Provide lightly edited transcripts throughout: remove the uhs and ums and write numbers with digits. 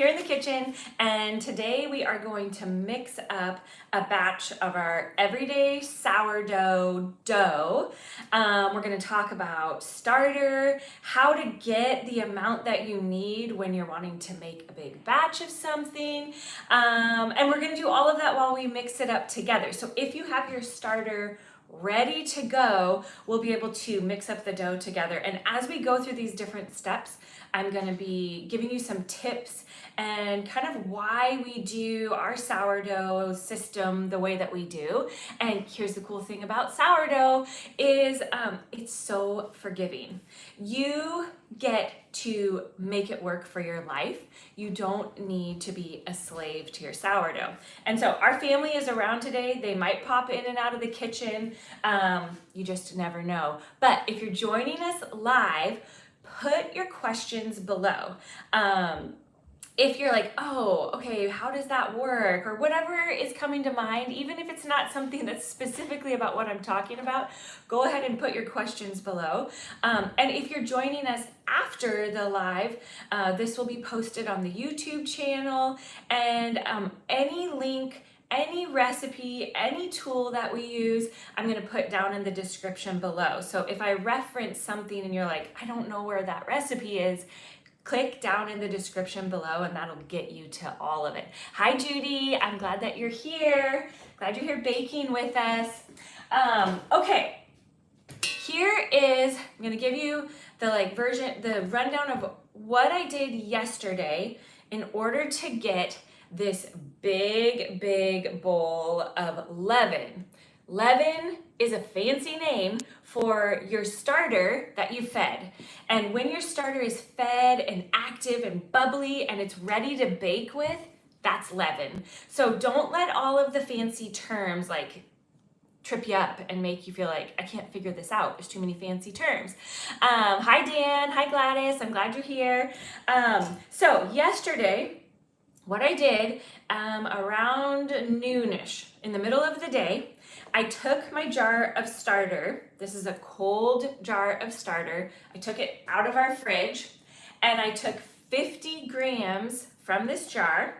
here in the kitchen, and today we are going to mix up a batch of our everyday sourdough dough. We're going to talk about starter, how to get the amount that you need when you're wanting to make a big batch of something, and we're going to do all of that while we mix it up together. So if you have your starter ready to go, we'll be able to mix up the dough together. And as we go through these different steps, I'm going to be giving you some tips and kind of why we do our sourdough system the way that we do. And here's the cool thing about sourdough is it's so forgiving. You get to make it work for your life. You don't need to be a slave to your sourdough. And so our family is around today. They might pop in and out of the kitchen. You just never know. But if you're joining us live, put your questions below. If you're like, oh, okay, how does that work? Or whatever is coming to mind, even if it's not something that's specifically about what I'm talking about, go ahead and put your questions below. And if you're joining us after the live, this will be posted on the YouTube channel, and any link, any recipe, any tool that we use, I'm going to put down in the description below. So if I reference something and you're like, I don't know where that recipe is, click down in the description below and that'll get you to all of it. Hi Judy, I'm glad that you're here. Glad you're here baking with us. Okay, here is, I'm gonna give you the rundown of what I did yesterday in order to get this big bowl of leaven. Leaven is a fancy name for your starter that you fed. And when your starter is fed and active and bubbly and it's ready to bake with, that's leaven. So don't let all of the fancy terms like trip you up and make you feel like, I can't figure this out. There's too many fancy terms. Hi Dan, hi Gladys, I'm glad you're here. So yesterday, what I did around noonish, in the middle of the day, I took my jar of starter. This is a cold jar of starter. I took it out of our fridge and I took 50 grams from this jar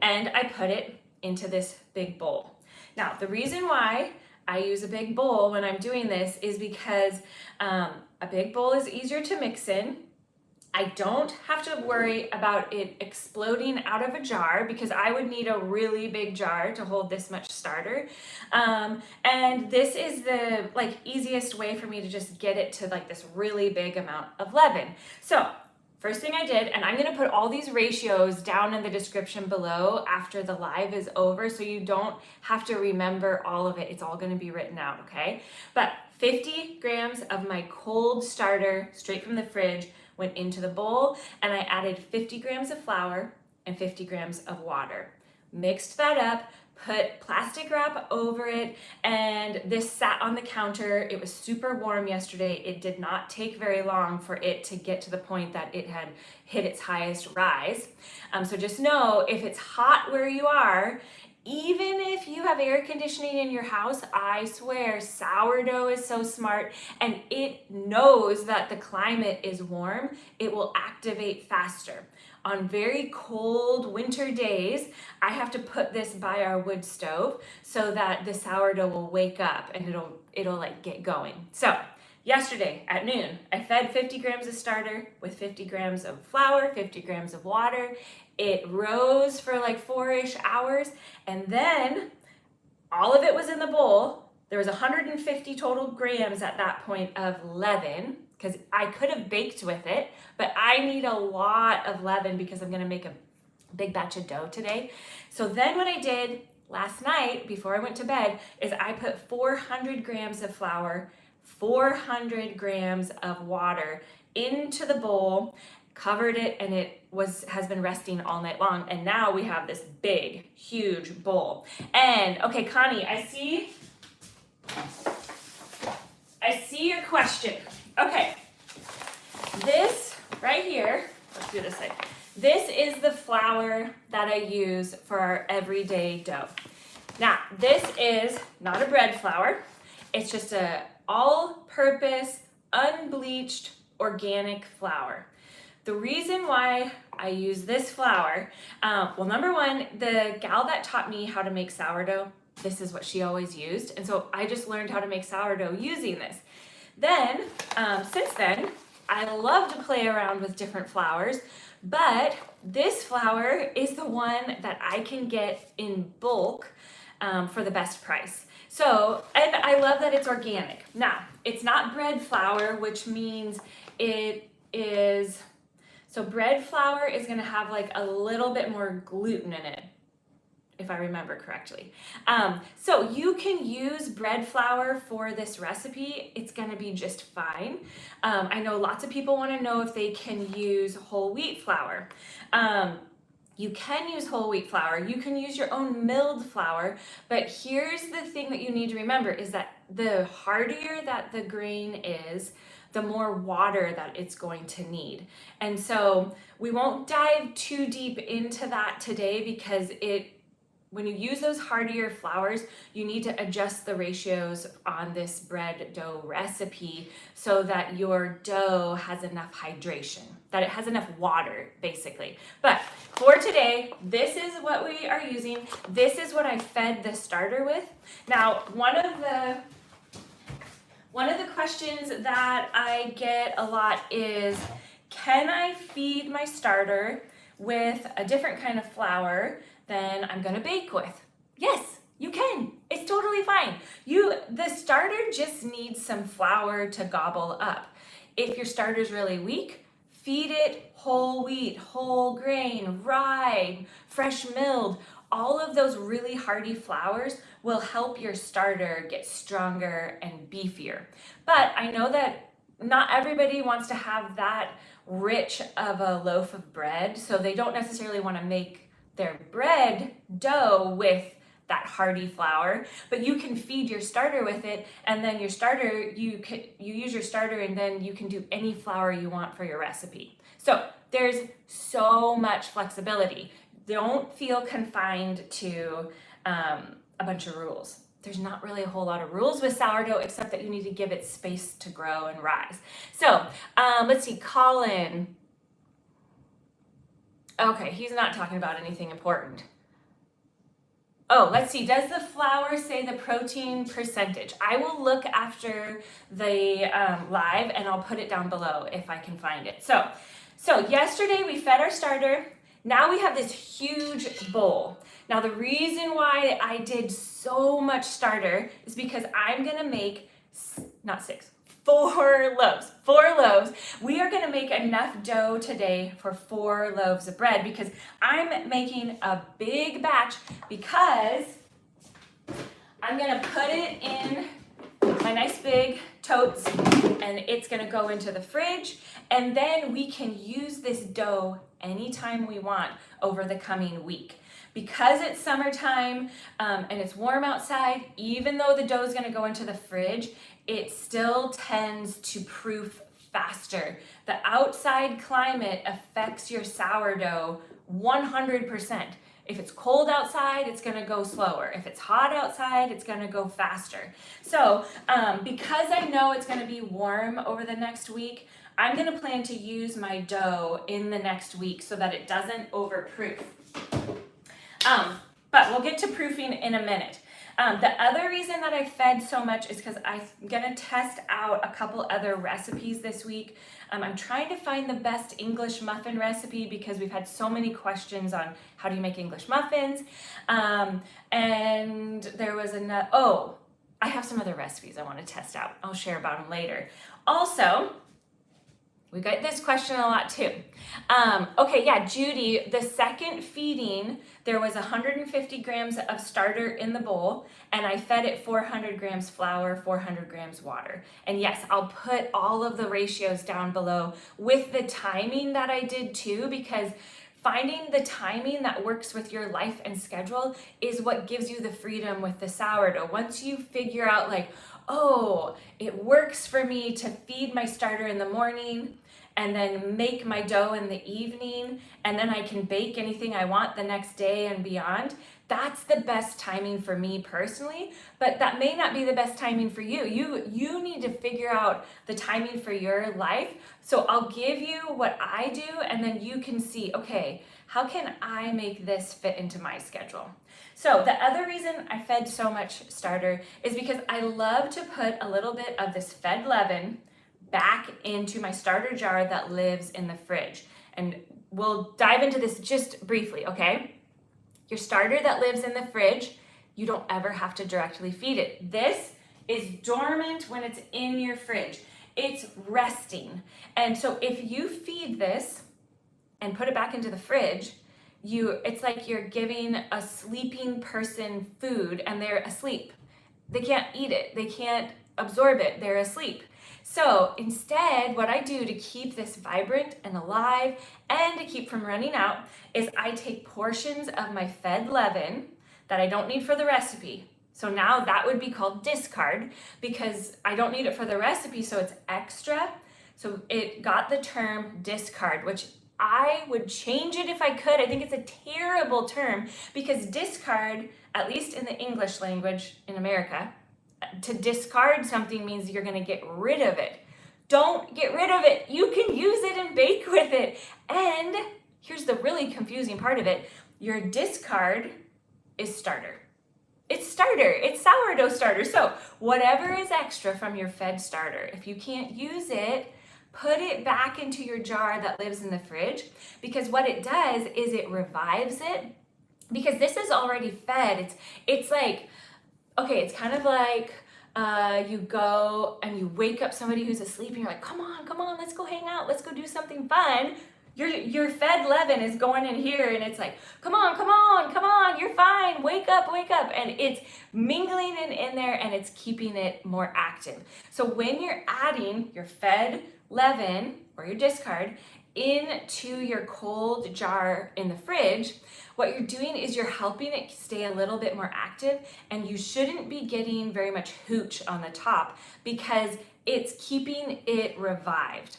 and I put it into this big bowl. Now, the reason why I use a big bowl when I'm doing this is because a big bowl is easier to mix in. I don't have to worry about it exploding out of a jar because I would need a really big jar to hold this much starter. And this is the easiest way for me to just get it to this really big amount of leaven. So first thing I did, and I'm gonna put all these ratios down in the description below after the live is over so you don't have to remember all of it. It's all gonna be written out, okay? But 50 grams of my cold starter straight from the fridge went into the bowl, and I added 50 grams of flour and 50 grams of water. Mixed that up, put plastic wrap over it, and this sat on the counter. It was super warm yesterday. It did not take very long for it to get to the point that it had hit its highest rise. So just know, if it's hot where you are, even if you have air conditioning in your house, I swear sourdough is so smart and it knows that the climate is warm. It will activate faster. On very cold winter days, I have to put this by our wood stove so that the sourdough will wake up and it'll get going. So yesterday at noon, I fed 50 grams of starter with 50 grams of flour, 50 grams of water. It rose for 4-ish hours, and then all of it was in the bowl. There was 150 total grams at that point of leaven, because I could have baked with it, but I need a lot of leaven because I'm gonna make a big batch of dough today. So then what I did last night before I went to bed is I put 400 grams of flour, 400 grams of water into the bowl, covered it, and it has been resting all night long. And now we have this big, huge bowl. And okay, Connie, I see your question. Okay, this right here, let's do this thing. This is the flour that I use for our everyday dough. Now, this is not a bread flour. It's just a all-purpose, unbleached, organic flour. the reason why I use this flour, well, number one, the gal that taught me how to make sourdough, this is what she always used. And so I just learned how to make sourdough using this. Then, since then, I love to play around with different flours, but this flour is the one that I can get in bulk for the best price. So, and I love that it's organic. Now, it's not bread flour, which means it is, so bread flour is gonna have like a little bit more gluten in it, if I remember correctly. So you can use bread flour for this recipe. It's gonna be just fine. I know lots of people wanna know if they can use whole wheat flour. You can use whole wheat flour. You can use your own milled flour, but here's the thing that you need to remember is that the hardier that the grain is, the more water that it's going to need. And so we won't dive too deep into that today because when you use those hardier flours, you need to adjust the ratios on this bread dough recipe so that your dough has enough hydration, that it has enough water, basically. But for today, this is what we are using. This is what I fed the starter with. Now, one of the questions that I get a lot is, can I feed my starter with a different kind of flour than I'm gonna bake with? Yes, you can. It's totally fine. The starter just needs some flour to gobble up. If your starter's really weak, feed it whole wheat, whole grain, rye, fresh milled. All of those really hearty flours will help your starter get stronger and beefier. But I know that not everybody wants to have that rich of a loaf of bread, so they don't necessarily want to make their bread dough with that hearty flour, but you can feed your starter with it, and then your starter, you use your starter, and then you can do any flour you want for your recipe. So there's so much flexibility. Don't feel confined to a bunch of rules. There's not really a whole lot of rules with sourdough except that you need to give it space to grow and rise. So let's see, Colin. Okay, he's not talking about anything important. Oh, let's see, does the flour say the protein percentage? I will look after the live and I'll put it down below if I can find it. So yesterday we fed our starter. Now we have this huge bowl. Now the reason why I did so much starter is because I'm gonna make, not 6, 4 loaves. 4 loaves. We are gonna make enough dough today for 4 loaves of bread because I'm making a big batch because I'm gonna put it in my nice big totes and it's gonna go into the fridge, and then we can use this dough anytime we want over the coming week. Because it's summertime and it's warm outside, even though the dough is gonna go into the fridge, it still tends to proof faster. The outside climate affects your sourdough 100%. If it's cold outside, it's gonna go slower. If it's hot outside, it's gonna go faster. So because I know it's gonna be warm over the next week, I'm gonna plan to use my dough in the next week so that it doesn't overproof. But we'll get to proofing in a minute. The other reason that I fed so much is because I'm gonna test out a couple other recipes this week. I'm trying to find the best English muffin recipe because we've had so many questions on how do you make English muffins. And there was another, I have some other recipes I want to test out. I'll share about them later. Also, we get this question a lot too. Okay, yeah, Judy, the second feeding, there was 150 grams of starter in the bowl, and I fed it 400 grams flour, 400 grams water. And yes, I'll put all of the ratios down below with the timing that I did too, because finding the timing that works with your life and schedule is what gives you the freedom with the sourdough. Once you figure out like, oh, it works for me to feed my starter in the morning and then make my dough in the evening, and then I can bake anything I want the next day and beyond, that's the best timing for me personally, but that may not be the best timing for you. You need to figure out the timing for your life. So I'll give you what I do, and then you can see, okay, how can I make this fit into my schedule? So the other reason I fed so much starter is because I love to put a little bit of this fed leaven back into my starter jar that lives in the fridge. And we'll dive into this just briefly, okay? Your starter that lives in the fridge, you don't ever have to directly feed it. This is dormant when it's in your fridge. It's resting. And so if you feed this and put it back into the fridge, it's like you're giving a sleeping person food and they're asleep. They can't eat it. They can't absorb it. They're asleep. So instead, what I do to keep this vibrant and alive and to keep from running out is I take portions of my fed leaven that I don't need for the recipe. So now that would be called discard because I don't need it for the recipe, so it's extra. So it got the term discard, which I would change it if I could. I think it's a terrible term because discard, at least in the English language in America, to discard something means you're going to get rid of it. Don't get rid of it. You can use it and bake with it. And here's the really confusing part of it. Your discard is starter. It's starter. It's sourdough starter. So whatever is extra from your fed starter, if you can't use it, put it back into your jar that lives in the fridge, because what it does is it revives it, because this is already fed. It's like, okay, it's kind of like you go and you wake up somebody who's asleep and you're like, come on, let's go hang out, let's go do something fun. Your fed leaven is going in here and it's like, come on, you're fine, wake up. And it's mingling in there and it's keeping it more active. So when you're adding your fed leaven or your discard into your cold jar in the fridge, what you're doing is you're helping it stay a little bit more active, and you shouldn't be getting very much hooch on the top because it's keeping it revived.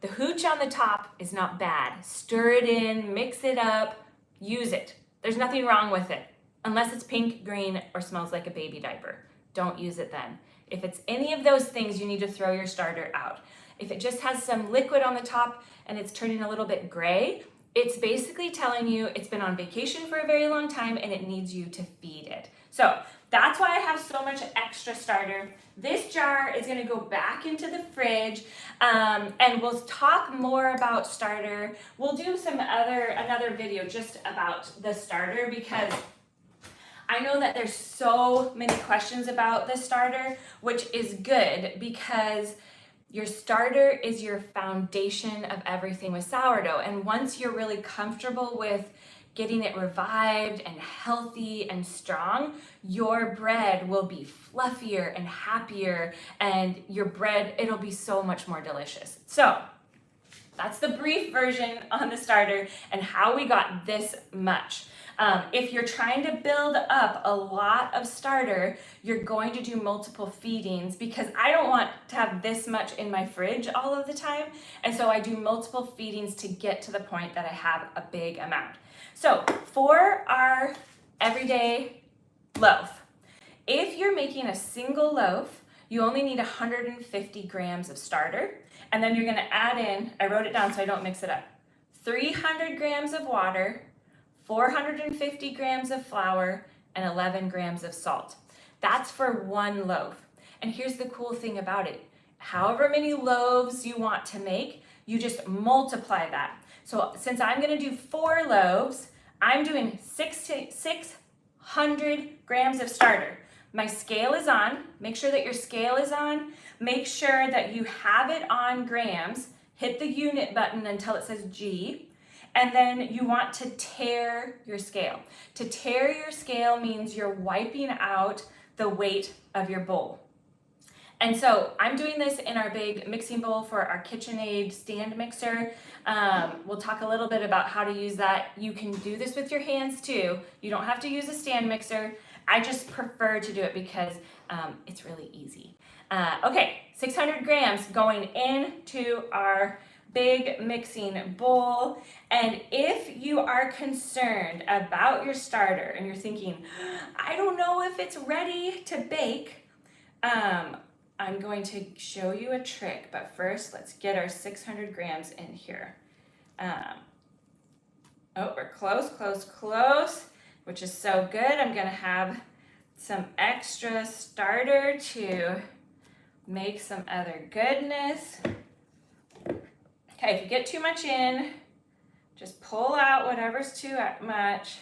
The hooch on the top is not bad. Stir it in, mix it up, use it. There's nothing wrong with it, unless it's pink, green, or smells like a baby diaper. Don't use it then. If it's any of those things, you need to throw your starter out. If it just has some liquid on the top and it's turning a little bit gray, it's basically telling you it's been on vacation for a very long time and it needs you to feed it. So that's why I have so much extra starter. This jar is gonna go back into the fridge, and we'll talk more about starter. We'll do another video just about the starter because I know that there's so many questions about the starter, which is good because your starter is your foundation of everything with sourdough. And once you're really comfortable with getting it revived and healthy and strong, your bread will be fluffier and happier, and your bread, it'll be so much more delicious. So that's the brief version on the starter and how we got this much. If you're trying to build up a lot of starter, you're going to do multiple feedings because I don't want to have this much in my fridge all of the time. And so I do multiple feedings to get to the point that I have a big amount. So for our everyday loaf, if you're making a single loaf, you only need 150 grams of starter. And then you're gonna add in, I wrote it down so I don't mix it up, 300 grams of water, 450 grams of flour, and 11 grams of salt. That's for one loaf. And here's the cool thing about it. However many loaves you want to make, you just multiply that. So since I'm gonna do 4 loaves, I'm doing 600 grams of starter. My scale is on. Make sure that your scale is on. Make sure that you have it on grams. Hit the unit button until it says G. And then you want to tare your scale. To tare your scale means you're wiping out the weight of your bowl. And so I'm doing this in our big mixing bowl for our KitchenAid stand mixer. We'll talk a little bit about how to use that. You can do this with your hands too. You don't have to use a stand mixer. I just prefer to do it because it's really easy. Okay, 600 grams going into our big mixing bowl. And if you are concerned about your starter and you're thinking, I don't know if it's ready to bake, I'm going to show you a trick, but first let's get our 600 grams in here. Oh, we're close, which is so good. I'm gonna have some extra starter to make some other goodness. Okay, if you get too much in, just pull out whatever's too much.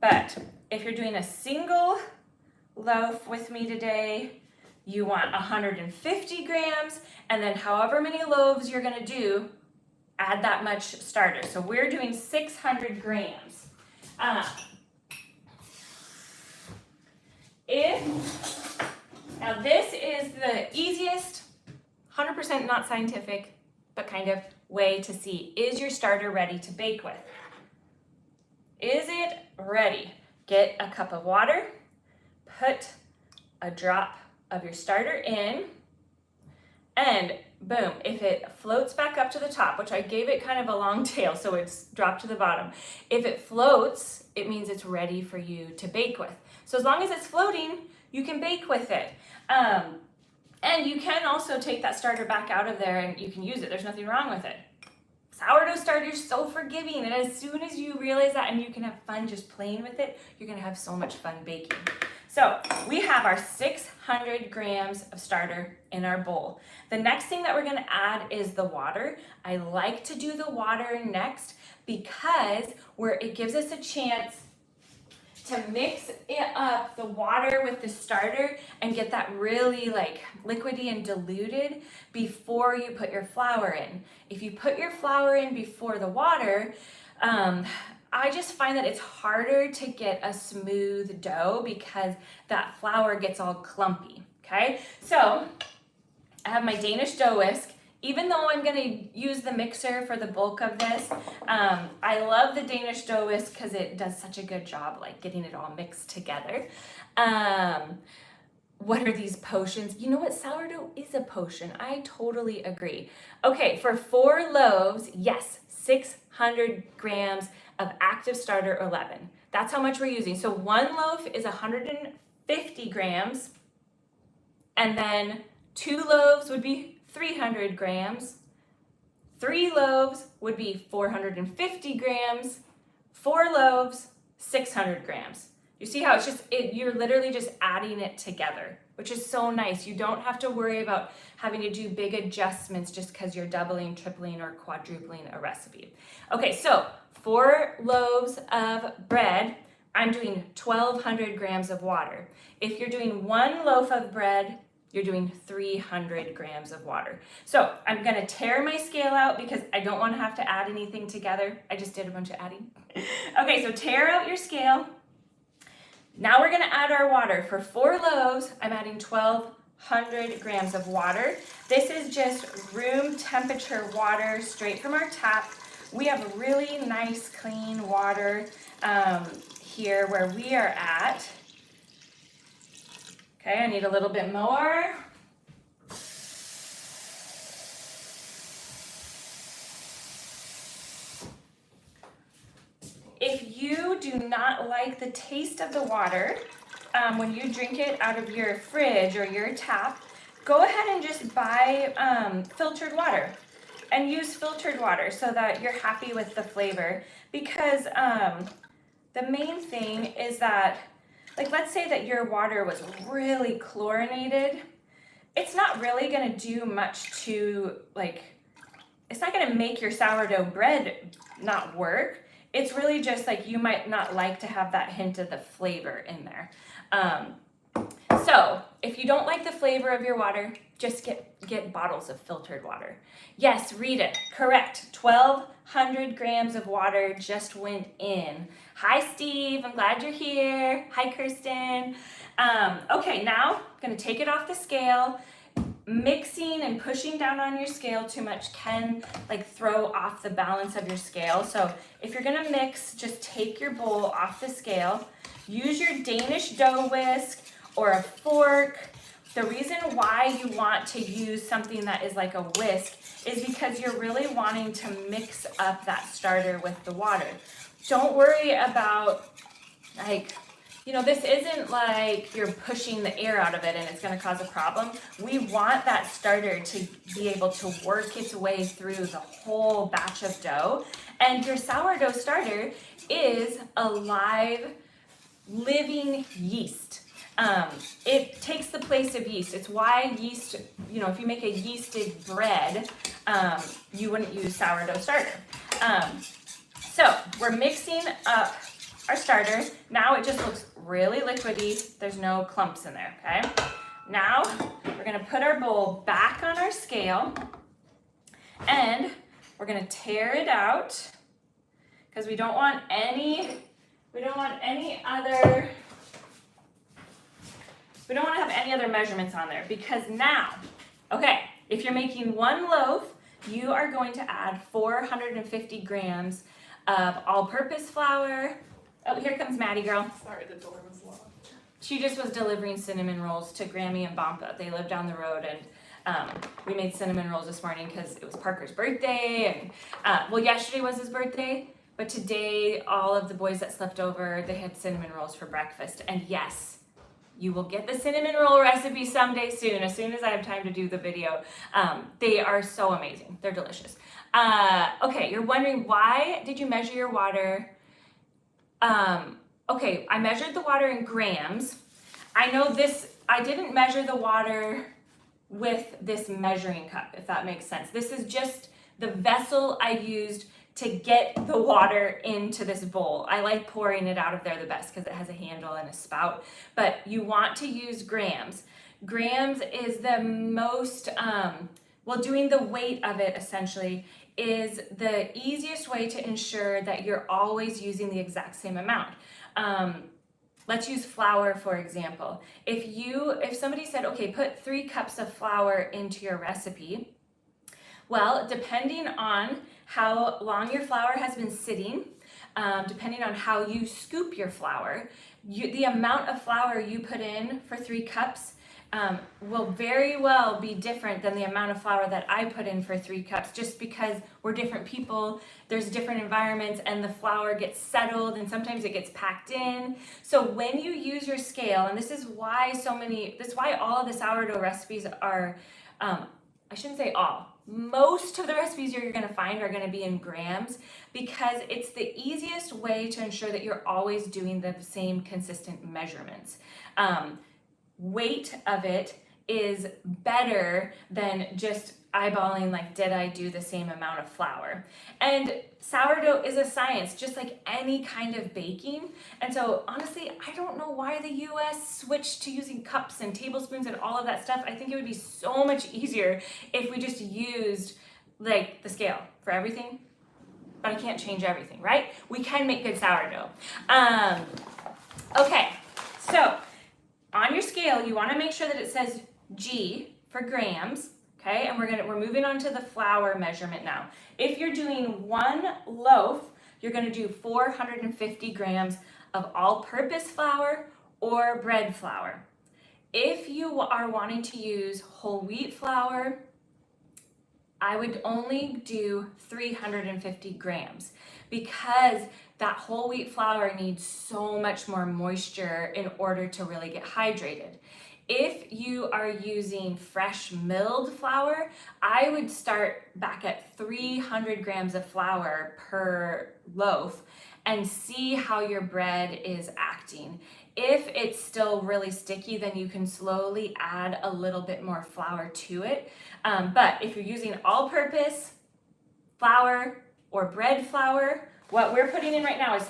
But if you're doing a single loaf with me today, you want 150 grams, and then however many loaves you're gonna do, add that much starter. So we're doing 600 grams. Now this is the easiest, 100% not scientific, but kind of way to see, is your starter ready to bake with? Is it ready? Get a cup of water, put a drop of your starter in, and boom, if it floats back up to the top, which I gave it kind of a long tail, so it's dropped to the bottom. If it floats, it means it's ready for you to bake with. So as long as it's floating, you can bake with it. And you can also take that starter back out of there and you can use it. There's nothing wrong with it. Sourdough starter is so forgiving, and as soon as you realize that and you can have fun just playing with it, you're gonna have so much fun baking. So we have our 600 grams of starter in our bowl. The next thing that we're gonna add is the water. I like to do the water next because it gives us a chance to mix it up, the water with the starter, and get that really like liquidy and diluted before you put your flour in. If you put your flour in before the water, I just find that it's harder to get a smooth dough because that flour gets all clumpy, okay? So I have my Danish dough whisk. Even though I'm gonna use the mixer for the bulk of this, I love the Danish dough whisk because it does such a good job like getting it all mixed together. What are these potions? You know what, sourdough is a potion. I totally agree. Okay, for 4 loaves, yes, 600 grams of active starter or leaven. That's how much we're using. So 1 loaf is 150 grams, and then 2 loaves would be 300 grams, 3 loaves would be 450 grams, 4 loaves, 600 grams. You see how you're literally just adding it together, which is so nice. You don't have to worry about having to do big adjustments just because you're doubling, tripling, or quadrupling a recipe. Okay, so 4 loaves of bread, I'm doing 1,200 grams of water. If you're doing 1 loaf of bread, you're doing 300 grams of water. So I'm gonna tear my scale out because I don't wanna have to add anything together. I just did a bunch of adding. Okay, so tear out your scale. Now we're gonna add our water. For 4 loaves, I'm adding 1,200 grams of water. This is just room temperature water straight from our tap. We have really nice clean water here where we are at. Okay, I need a little bit more. If you do not like the taste of the water when you drink it out of your fridge or your tap, go ahead and just buy filtered water and use filtered water so that you're happy with the flavor. Because the main thing is that, like, let's say that your water was really chlorinated. It's not really gonna do much to, like, it's not gonna make your sourdough bread not work. It's really just like you might not like to have that hint of the flavor in there. So if you don't like the flavor of your water, just get bottles of filtered water. Yes, read it, correct. 1,200 grams of water just went in. Hi, Steve, I'm glad you're here. Hi, Kirsten. Okay, now I'm gonna take it off the scale. Mixing and pushing down on your scale too much can like throw off the balance of your scale. So if you're gonna mix, just take your bowl off the scale. Use your Danish dough whisk or a fork. The reason why you want to use something that is like a whisk is because you're really wanting to mix up that starter with the water. Don't worry about, like, you know, this isn't like you're pushing the air out of it and it's going to cause a problem. We want that starter to be able to work its way through the whole batch of dough. And your sourdough starter is a live, living yeast. It takes the place of yeast. It's why yeast, you know, if you make a yeasted bread, you wouldn't use sourdough starter. So we're mixing up our starter. Now it just looks really liquidy. There's no clumps in there, okay? Now we're gonna put our bowl back on our scale and we're gonna tear it out because we don't want any other, we don't want to have any other measurements on there, because now, okay, if you're making one loaf, you are going to add 450 grams of all-purpose flour. Oh, here comes Maddie girl. Sorry, the door was locked. She just was delivering cinnamon rolls to Grammy and Bampa. They live down the road, and we made cinnamon rolls this morning because it was Parker's birthday, and well, yesterday was his birthday, but today all of the boys that slept over, they had cinnamon rolls for breakfast. And yes, you will get the cinnamon roll recipe someday soon, as soon as I have time to do the video. They are so amazing. They're delicious. Okay, you're wondering, why did you measure your water? Okay, I measured the water in grams. I know this, I didn't measure the water with this measuring cup, if that makes sense. This is just the vessel I used to get the water into this bowl. I like pouring it out of there the best because it has a handle and a spout, but you want to use grams. Grams is the most, well, doing the weight of it essentially is the easiest way to ensure that you're always using the exact same amount. Let's use flour, for example. If somebody said, okay, put 3 cups of flour into your recipe, well, depending on how long your flour has been sitting, depending on how you scoop your flour, the amount of flour you put in for 3 cups will very well be different than the amount of flour that I put in for 3 cups, just because we're different people, there's different environments, and the flour gets settled and sometimes it gets packed in. So when you use your scale, and this is why all of the sourdough recipes are, I shouldn't say all, most of the recipes you're going to find are going to be in grams, because it's the easiest way to ensure that you're always doing the same consistent measurements. Weight of it is better than just eyeballing, like, did I do the same amount of flour? And sourdough is a science, just like any kind of baking. And so honestly, I don't know why the US switched to using cups and tablespoons and all of that stuff. I think it would be so much easier if we just used like the scale for everything, but I can't change everything, right? We can make good sourdough. Okay, so on your scale, you want to make sure that it says G for grams, okay? And we're moving on to the flour measurement now. If you're doing 1 loaf, you're going to do 450 grams of all-purpose flour or bread flour. If you are wanting to use whole wheat flour, I would only do 350 grams, because that whole wheat flour needs so much more moisture in order to really get hydrated. If you are using fresh milled flour, I would start back at 300 grams of flour per loaf and see how your bread is acting. If it's still really sticky, then you can slowly add a little bit more flour to it. But if you're using all-purpose flour or bread flour, what we're putting in right now is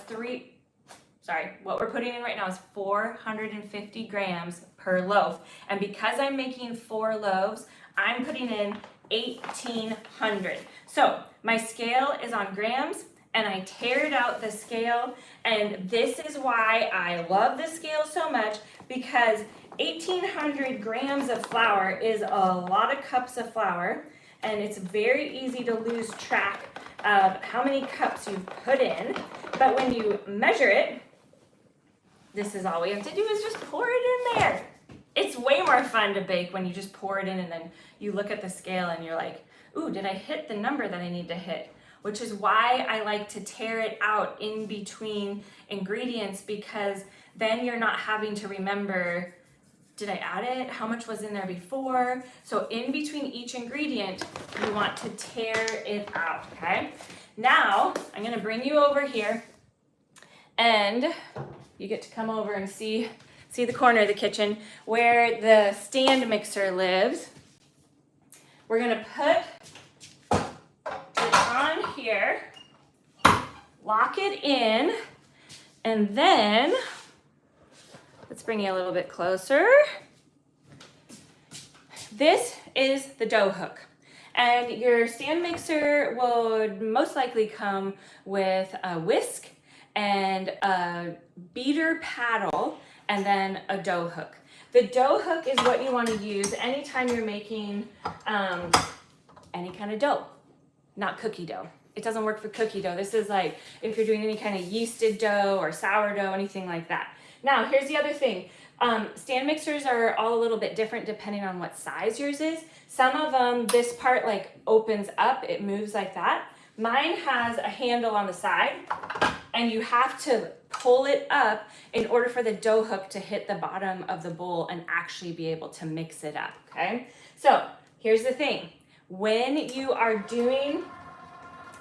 450 grams per loaf. And because I'm making 4 loaves, I'm putting in 1,800. So my scale is on grams, and I teared out the scale, and this is why I love the scale so much, because 1,800 grams of flour is a lot of cups of flour, and it's very easy to lose track of how many cups you've put in. But when you measure it, this is all we have to do is just pour it in there. It's way more fun to bake when you just pour it in and then you look at the scale and you're like, ooh, did I hit the number that I need to hit? Which is why I like to tear it out in between ingredients, because then you're not having to remember, did I add it? How much was in there before? So in between each ingredient, you want to tear it out, okay? Now, I'm gonna bring you over here, and you get to come over and see the corner of the kitchen where the stand mixer lives. We're gonna put it on here, lock it in, and then, let's bring you a little bit closer. This is the dough hook. And your stand mixer would most likely come with a whisk and a beater paddle and then a dough hook. The dough hook is what you want to use anytime you're making any kind of dough, not cookie dough. It doesn't work for cookie dough. This is like if you're doing any kind of yeasted dough or sourdough, anything like that. Now, here's the other thing. Stand mixers are all a little bit different depending on what size yours is. Some of them, this part like opens up, it moves like that. Mine has a handle on the side, and you have to pull it up in order for the dough hook to hit the bottom of the bowl and actually be able to mix it up, okay? So here's the thing. When you are doing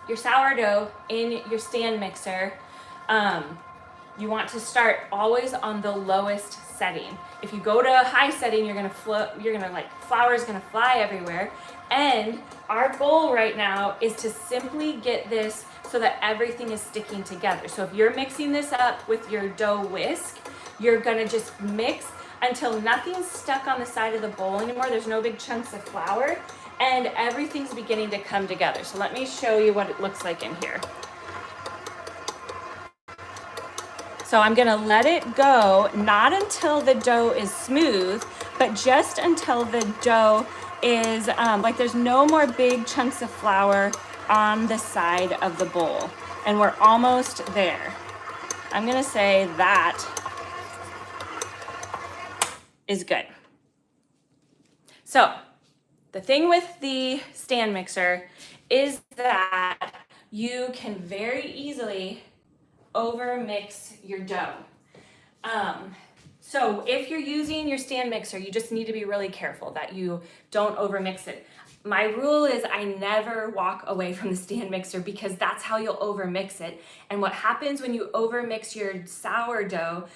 your sourdough in your stand mixer, you want to start always on the lowest setting. If you go to a high setting, flour is gonna fly everywhere. And our goal right now is to simply get this so that everything is sticking together. So if you're mixing this up with your dough whisk, you're gonna just mix until nothing's stuck on the side of the bowl anymore. There's no big chunks of flour, and everything's beginning to come together. So let me show you what it looks like in here. So I'm gonna let it go, not until the dough is smooth, but just until the dough is, like there's no more big chunks of flour on the side of the bowl. And we're almost there. I'm gonna say that is good. So the thing with the stand mixer is that you can very easily over mix your dough. So if you're using your stand mixer, you just need to be really careful that you don't over mix it. My rule is I never walk away from the stand mixer, because that's how you'll over mix it. And what happens when you over mix your sourdough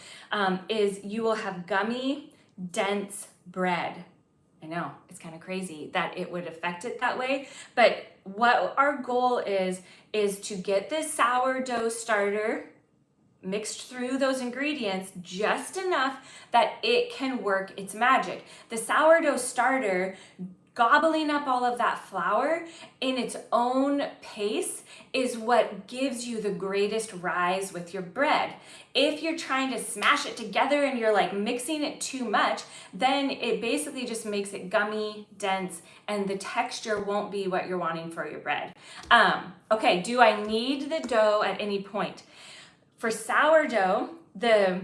is you will have gummy, dense bread. I know, it's kind of crazy that it would affect it that way, but what our goal is to get this sourdough starter mixed through those ingredients just enough that it can work its magic. The sourdough starter, gobbling up all of that flour in its own pace, is what gives you the greatest rise with your bread. If you're trying to smash it together and you're like mixing it too much, then it basically just makes it gummy, dense, and the texture won't be what you're wanting for your bread. Okay, do I knead the dough at any point? For sourdough, the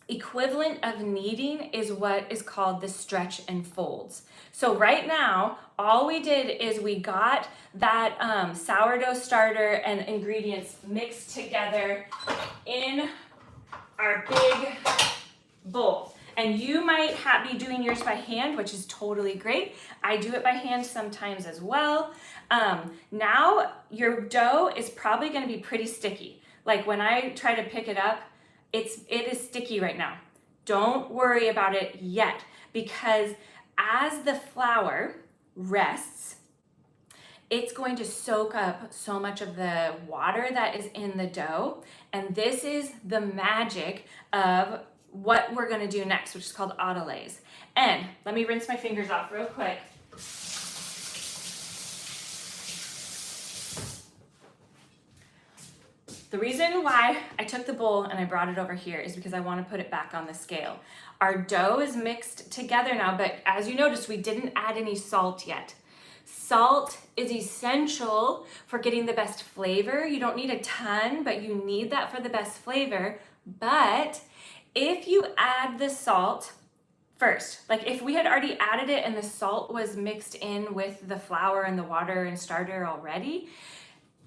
equivalent of kneading is what is called the stretch and folds. So right now, all we did is we got that sourdough starter and ingredients mixed together in our big bowl. And you might be doing yours by hand, which is totally great. I do it by hand sometimes as well. Now your dough is probably gonna be pretty sticky. Like when I try to pick it up, it is sticky right now. Don't worry about it yet, because as the flour rests, it's going to soak up so much of the water that is in the dough. And this is the magic of what we're gonna do next, which is called autolays. And let me rinse my fingers off real quick. The reason why I took the bowl and I brought it over here is because I want to put it back on the scale. Our dough is mixed together now, but as you noticed, we didn't add any salt yet. Salt is essential for getting the best flavor. You don't need a ton, but you need that for the best flavor. But if you add the salt first. Like if we had already added it and the salt was mixed in with the flour and the water and starter already,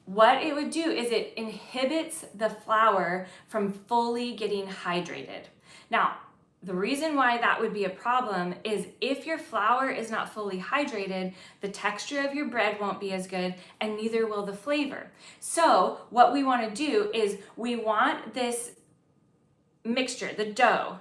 what it would do is it inhibits the flour from fully getting hydrated. Now, the reason why that would be a problem is if your flour is not fully hydrated, the texture of your bread won't be as good and neither will the flavor. So what we want to do is we want this mixture, the dough,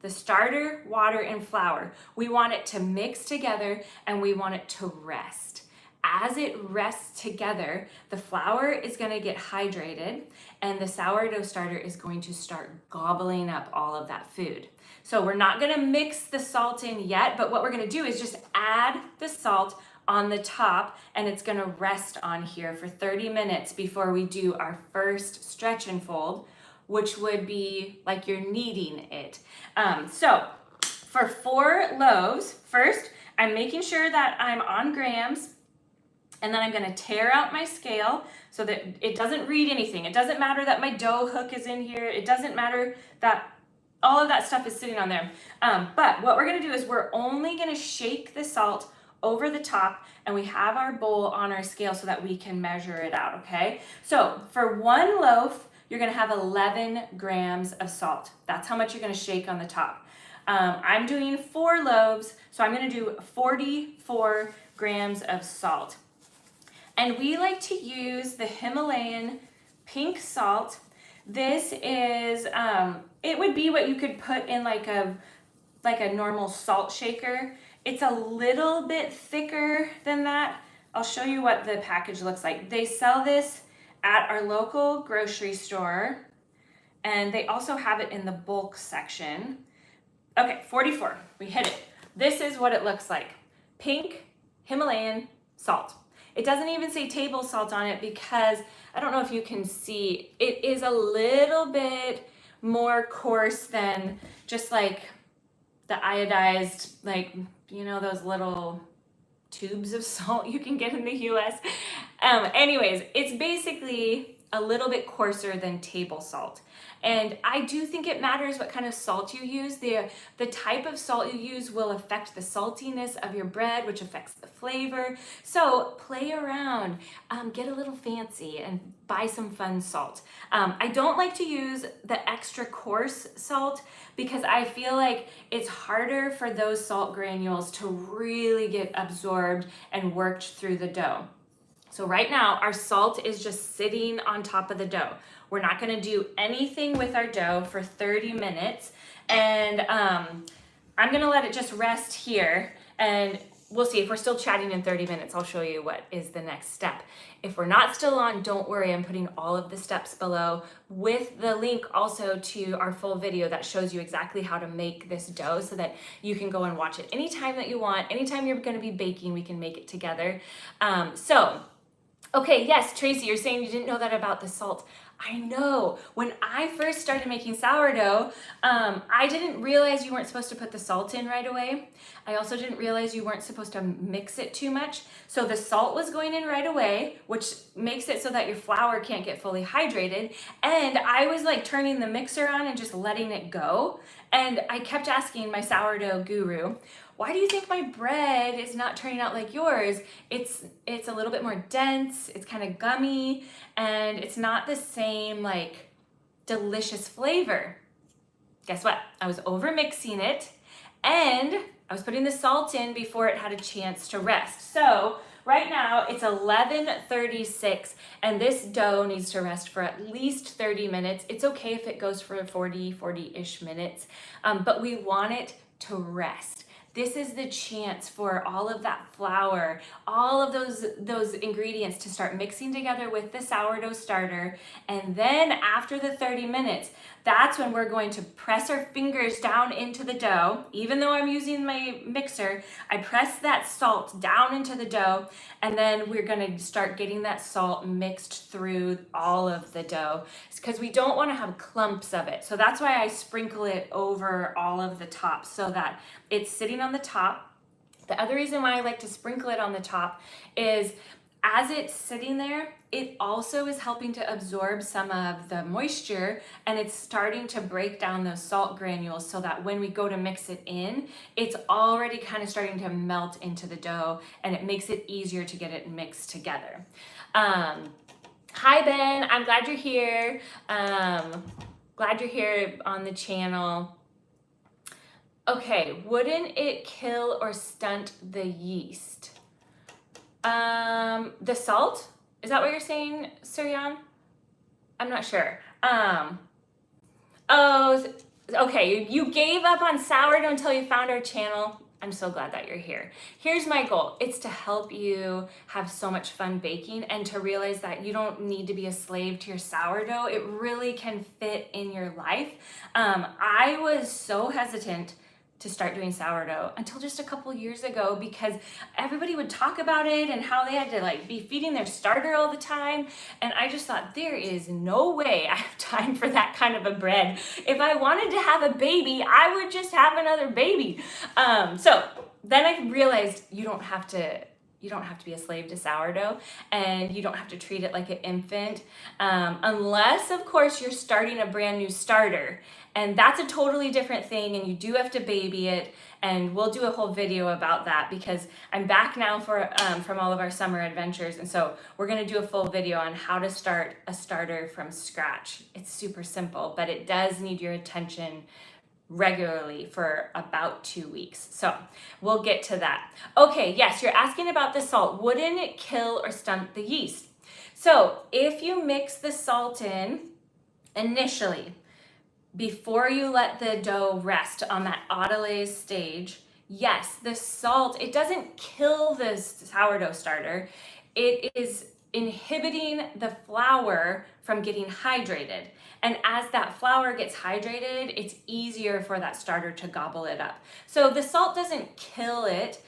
the starter, water, and flour, we want it to mix together and we want it to rest. As it rests together, the flour is going to get hydrated and the sourdough starter is going to start gobbling up all of that food. So we're not going to mix the salt in yet, but what we're going to do is just add the salt on the top and it's going to rest on here for 30 minutes before we do our first stretch and fold, which would be like you're kneading it. So for 4 loaves, first I'm making sure that I'm on grams. And then I'm going to tear out my scale so that it doesn't read anything. It doesn't matter that my dough hook is in here. It doesn't matter that all of that stuff is sitting on there. But what we're going to do is we're only going to shake the salt over the top and we have our bowl on our scale so that we can measure it out, okay? So for 1 loaf, you're going to have 11 grams of salt. That's how much you're going to shake on the top. I'm doing 4 loaves, so I'm going to do 44 grams of salt. And we like to use the Himalayan pink salt. This is, it would be what you could put in like a normal salt shaker. It's a little bit thicker than that. I'll show you what the package looks like. They sell this at our local grocery store, and they also have it in the bulk section. Okay, 44, we hit it. This is what it looks like. Pink Himalayan salt. It doesn't even say table salt on it because I don't know if you can see, it is a little bit more coarse than just like the iodized, like, you know, those little tubes of salt you can get in the US. Anyways, it's basically a little bit coarser than table salt. And I do think it matters what kind of salt you use. The type of salt you use will affect the saltiness of your bread, which affects the flavor. So play around, get a little fancy and buy some fun salt. I don't like to use the extra coarse salt because I feel like it's harder for those salt granules to really get absorbed and worked through the dough. So right now our salt is just sitting on top of the dough. We're not going to do anything with our dough for 30 minutes. And I'm going to let it just rest here. And we'll see if we're still chatting in 30 minutes. I'll show you what is the next step. If we're not still on, don't worry. I'm putting all of the steps below with the link also to our full video that shows you exactly how to make this dough so that you can go and watch it anytime that you want. Anytime you're going to be baking, we can make it together. Okay, yes, Tracy, you're saying you didn't know that about the salt. I know. When I first started making sourdough, I didn't realize you weren't supposed to put the salt in right away. I also didn't realize you weren't supposed to mix it too much. So the salt was going in right away, which makes it so that your flour can't get fully hydrated. And I was like turning the mixer on and just letting it go. And I kept asking my sourdough guru, why do you think my bread is not turning out like yours? It's a little bit more dense, it's kind of gummy, and it's not the same like delicious flavor. Guess what? I was over mixing it and I was putting the salt in before it had a chance to rest. So right now it's 11:36 and this dough needs to rest for at least 30 minutes. It's okay if it goes for 40-ish minutes, but we want it to rest. This is the chance for all of that flour, all of those ingredients to start mixing together with the sourdough starter. And then after the 30 minutes, that's when we're going to press our fingers down into the dough. Even though I'm using my mixer, I press that salt down into the dough, and then we're going to start getting that salt mixed through all of the dough because we don't want to have clumps of it. So that's why I sprinkle it over all of the top so that it's sitting on the top. The other reason why I like to sprinkle it on the top is as it's sitting there, it also is helping to absorb some of the moisture, and it's starting to break down those salt granules so that when we go to mix it in, it's already kind of starting to melt into the dough, and it makes it easier to get it mixed together. Hi Ben, I'm glad you're here. Glad you're here on the channel. Okay, wouldn't it kill or stunt the yeast? The salt? Is that what you're saying, Suryan? I'm not sure. Oh, okay, you gave up on sourdough until you found our channel. I'm so glad that you're here. Here's my goal. It's to help you have so much fun baking and to realize that you don't need to be a slave to your sourdough. It really can fit in your life. I was so hesitant to start doing sourdough until just a couple years ago because everybody would talk about it and how they had to like be feeding their starter all the time. And I just thought, there is no way I have time for that kind of a bread. If I wanted to have a baby, I would just have another baby. So then I realized you don't have to be a slave to sourdough, and you don't have to treat it like an infant, unless of course you're starting a brand new starter, and that's a totally different thing, and you do have to baby it, and we'll do a whole video about that because I'm back now from all of our summer adventures, and so we're gonna do a full video on how to start a starter from scratch. It's super simple, but it does need your attention regularly for about 2 weeks. So we'll get to that. Okay, yes, you're asking about the salt. Wouldn't it kill or stunt the yeast? So if you mix the salt in initially, before you let the dough rest on that autolyse stage, yes, the salt, it doesn't kill the sourdough starter. It is inhibiting the flour from getting hydrated. And as that flour gets hydrated, it's easier for that starter to gobble it up. So the salt doesn't kill it.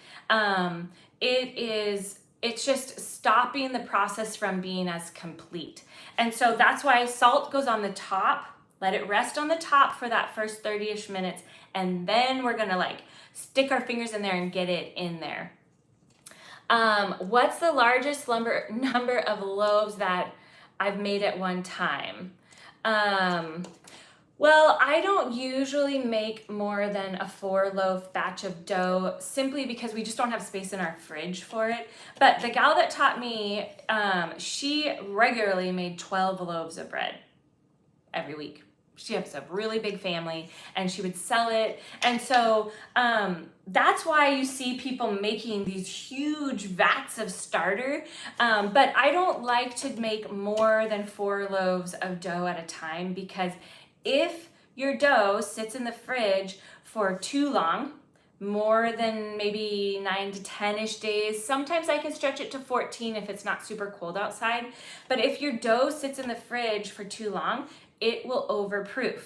It's just stopping the process from being as complete. And so that's why salt goes on the top. Let it rest on the top for that first 30-ish minutes. And then we're gonna like stick our fingers in there and get it in there. What's the largest number of loaves that I've made at one time? Well, I don't usually make more than a 4-loaf batch of dough simply because we just don't have space in our fridge for it. But the gal that taught me, she regularly made 12 loaves of bread every week. She has a really big family and she would sell it. And so that's why you see people making these huge vats of starter. But I don't like to make more than 4 loaves of dough at a time because if your dough sits in the fridge for too long, more than maybe 9 to 10-ish days. Sometimes I can stretch it to 14 if it's not super cold outside. But if your dough sits in the fridge for too long, it will overproof.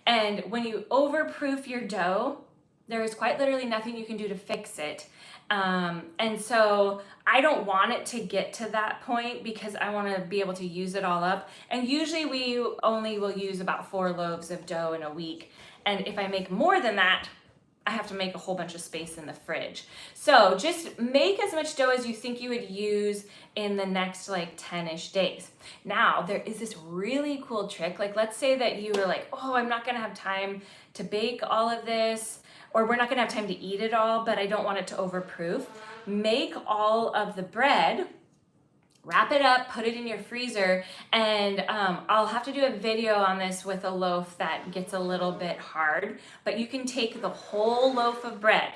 And when you overproof your dough, there is quite literally nothing you can do to fix it. And so I don't want it to get to that point because I want to be able to use it all up. And usually we only will use about 4 loaves of dough in a week. And if I make more than that, I have to make a whole bunch of space in the fridge. So just make as much dough as you think you would use in the next like 10-ish days. Now, there is this really cool trick. Like, let's say that you were like, oh, I'm not gonna have time to bake all of this, or we're not gonna have time to eat it all, but I don't want it to overproof. Make all of the bread, wrap it up, put it in your freezer, and I'll have to do a video on this with a loaf that gets a little bit hard, but you can take the whole loaf of bread,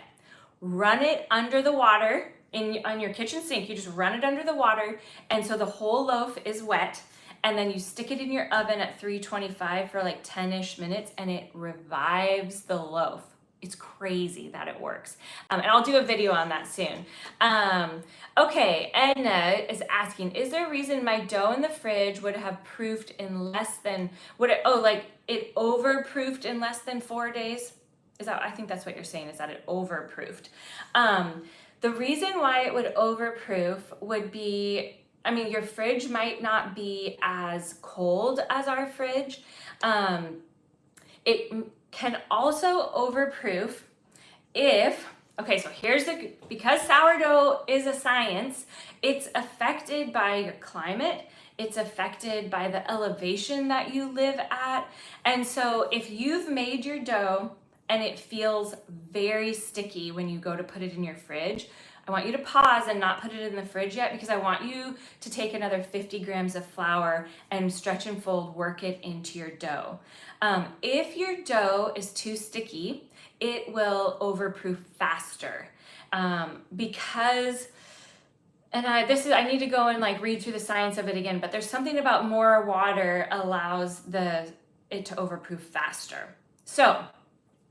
run it under the water on your kitchen sink. You just run it under the water, and so the whole loaf is wet, and then you stick it in your oven at 325 for like 10-ish minutes, and it revives the loaf. It's crazy that it works. And I'll do a video on that soon. Okay, Edna is asking, is there a reason my dough in the fridge would have proofed in less than, it overproofed in less than 4 days? I think that's what you're saying, is that it overproofed. The reason why it would overproof would be, your fridge might not be as cold as our fridge. It can also overproof if Okay, so because sourdough is a science, it's affected by your climate, it's affected by the elevation that you live at. And so if you've made your dough and it feels very sticky when you go to put it in your fridge, I want you to pause and not put it in the fridge yet, because I want you to take another 50 grams of flour and stretch and fold, work it into your dough. If your dough is too sticky, it will overproof faster, because, and I need to go and like read through the science of it again, but there's something about more water allows it to overproof faster. So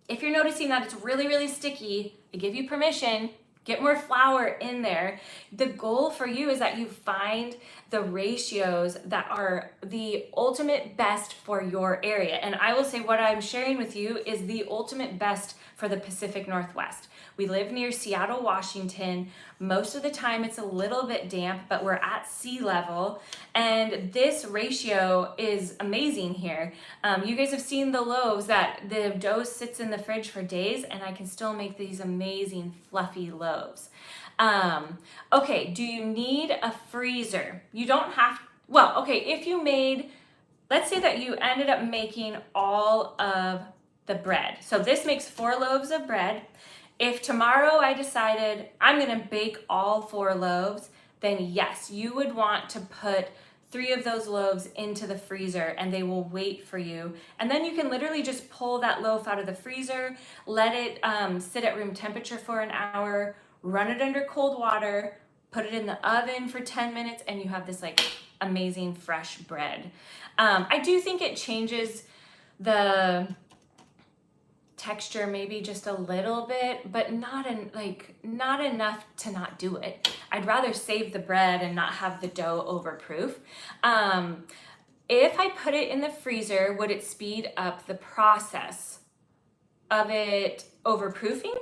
if you're noticing that it's really, really sticky, I give you permission, get more flour in there. The goal for you is that you find the ratios that are the ultimate best for your area. And I will say what I'm sharing with you is the ultimate best for the Pacific Northwest. We live near Seattle, Washington. Most of the time it's a little bit damp, but we're at sea level. And this ratio is amazing here. You guys have seen the loaves that the dough sits in the fridge for days, and I can still make these amazing fluffy loaves. Okay, do you need a freezer? You don't have, well, okay, if you made, let's say that you ended up making all of the bread. So this makes 4 loaves of bread. If tomorrow I decided I'm gonna bake all 4 loaves, then yes, you would want to put 3 of those loaves into the freezer and they will wait for you. And then you can literally just pull that loaf out of the freezer, let it sit at room temperature for an hour, run it under cold water, put it in the oven for 10 minutes, and you have this like amazing fresh bread. I do think it changes the texture maybe just a little bit, but not enough to not do it. I'd rather save the bread and not have the dough overproof. If I put it in the freezer, would it speed up the process of it overproofing?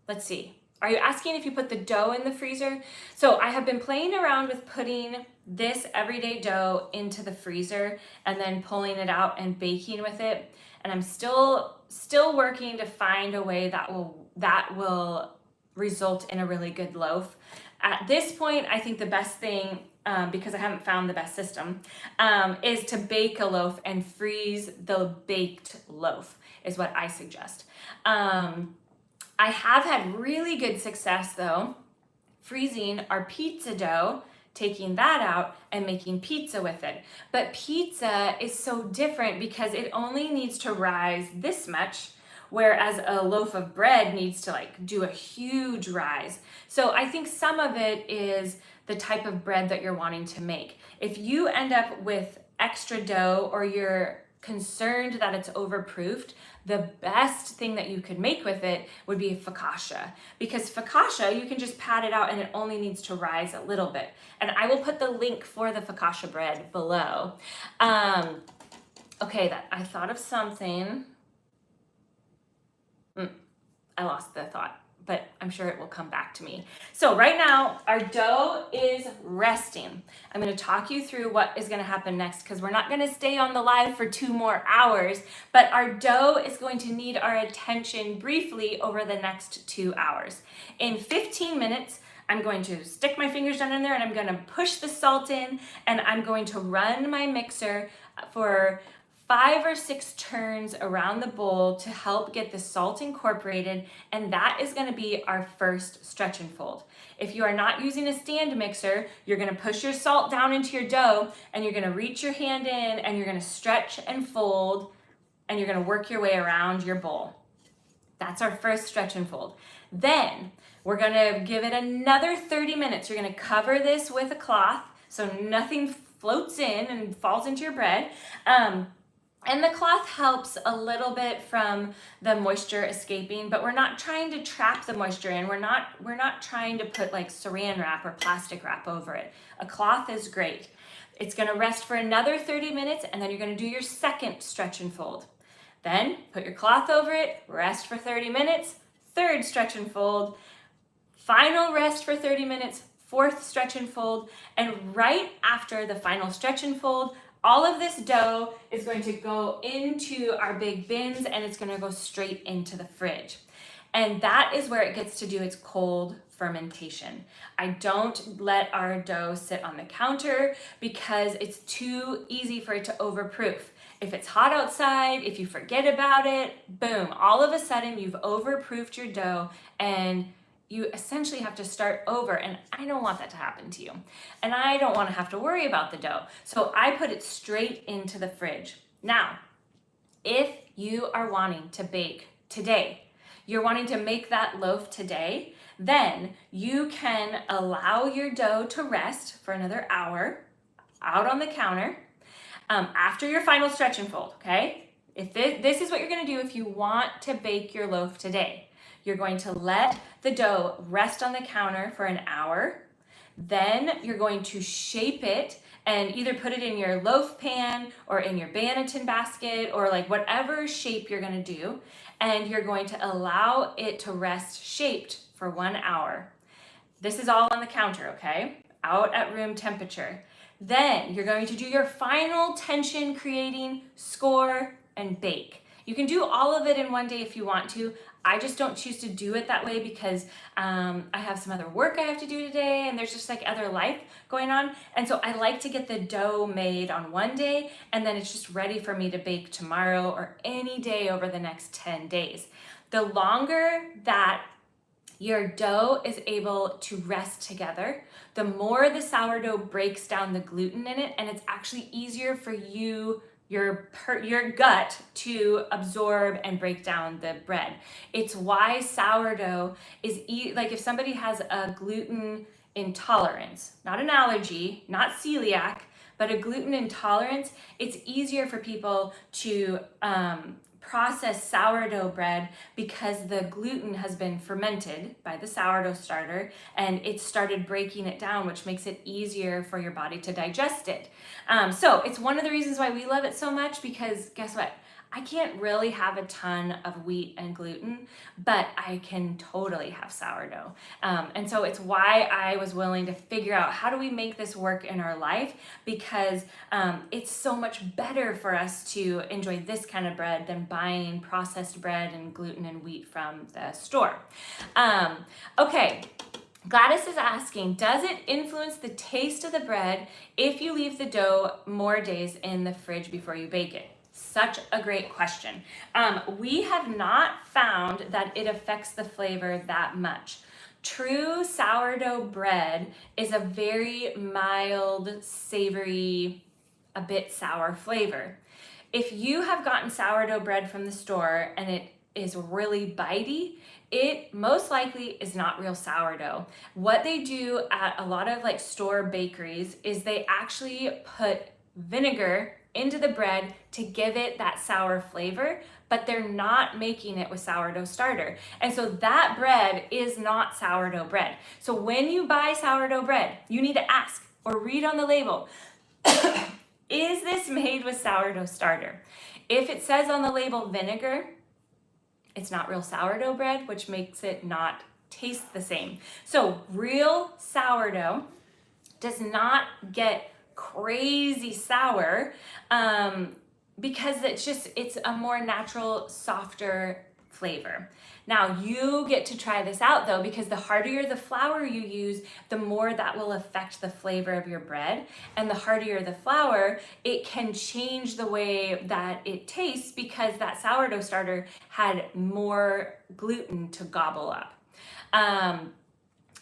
Let's see. Are you asking if you put the dough in the freezer? So I have been playing around with putting this everyday dough into the freezer and then pulling it out and baking with it. And I'm still working to find a way that will result in a really good loaf. At this point, I think the best thing, because I haven't found the best system, is to bake a loaf and freeze the baked loaf, is what I suggest. I have had really good success though, freezing our pizza dough, taking that out and making pizza with it. But pizza is so different because it only needs to rise this much, whereas a loaf of bread needs to like do a huge rise. So I think some of it is the type of bread that you're wanting to make. If you end up with extra dough or you're concerned that it's overproofed, the best thing that you could make with it would be focaccia, because focaccia, you can just pat it out and it only needs to rise a little bit. And I will put the link for the focaccia bread below. Okay, I thought of something. I lost the thought, but I'm sure it will come back to me. So right now, our dough is resting. I'm gonna talk you through what is gonna happen next, because we're not gonna stay on the live for 2 more hours, but our dough is going to need our attention briefly over the next 2 hours. In 15 minutes, I'm going to stick my fingers down in there and I'm gonna push the salt in, and I'm going to run my mixer for 5 or 6 turns around the bowl to help get the salt incorporated, and that is going to be our first stretch and fold. If you are not using a stand mixer, you're going to push your salt down into your dough and you're going to reach your hand in and you're going to stretch and fold and you're going to work your way around your bowl. That's our first stretch and fold. Then we're going to give it another 30 minutes. You're going to cover this with a cloth so nothing floats in and falls into your bread. And the cloth helps a little bit from the moisture escaping, but we're not trying to trap the moisture in. We're not trying to put like saran wrap or plastic wrap over it. A cloth is great. It's gonna rest for another 30 minutes, and then you're gonna do your second stretch and fold. Then put your cloth over it, rest for 30 minutes, third stretch and fold, final rest for 30 minutes, fourth stretch and fold, and right after the final stretch and fold, all of this dough is going to go into our big bins and it's going to go straight into the fridge. And that is where it gets to do its cold fermentation. I don't let our dough sit on the counter because it's too easy for it to overproof. If it's hot outside, if you forget about it, boom, all of a sudden you've overproofed your dough and you essentially have to start over, and I don't want that to happen to you. And I don't want to have to worry about the dough. So I put it straight into the fridge. Now, if you are wanting to bake today, you're wanting to make that loaf today, then you can allow your dough to rest for another hour out on the counter after your final stretch and fold, okay? If this is what you're gonna do if you want to bake your loaf today. You're going to let the dough rest on the counter for an hour. Then you're going to shape it and either put it in your loaf pan or in your banneton basket or like whatever shape you're gonna do. And you're going to allow it to rest shaped for 1 hour. This is all on the counter, okay? Out at room temperature. Then you're going to do your final tension creating, score, and bake. You can do all of it in one day if you want to. I just don't choose to do it that way because I have some other work I have to do today and there's just like other life going on. And so I like to get the dough made on one day and then it's just ready for me to bake tomorrow or any day over the next 10 days. The longer that your dough is able to rest together, the more the sourdough breaks down the gluten in it, and it's actually easier for you, your gut to absorb and break down the bread. It's why sourdough is like if somebody has a gluten intolerance, not an allergy, not celiac, but a gluten intolerance, it's easier for people to processed sourdough bread because the gluten has been fermented by the sourdough starter and it started breaking it down, which makes it easier for your body to digest it. So it's one of the reasons why we love it so much because guess what? I can't really have a ton of wheat and gluten, but I can totally have sourdough. And so it's why I was willing to figure out how do we make this work in our life because it's so much better for us to enjoy this kind of bread than buying processed bread and gluten and wheat from the store. Okay. Gladys is asking, does it influence the taste of the bread if you leave the dough more days in the fridge before you bake it? Such a great question. We have not found that it affects the flavor that much. True sourdough bread is a very mild, savory, a bit sour flavor. If you have gotten sourdough bread from the store and it is really bitey, it most likely is not real sourdough. What they do at a lot of like store bakeries is they actually put vinegar into the bread to give it that sour flavor, but they're not making it with sourdough starter. And so that bread is not sourdough bread. So when you buy sourdough bread, you need to ask or read on the label, is this made with sourdough starter? If it says on the label vinegar, it's not real sourdough bread, which makes it not taste the same. So real sourdough does not get crazy sour because it's a more natural, softer flavor. Now you get to try this out though, because the hardier the flour you use, the more that will affect the flavor of your bread. And the hardier the flour, it can change the way that it tastes because that sourdough starter had more gluten to gobble up.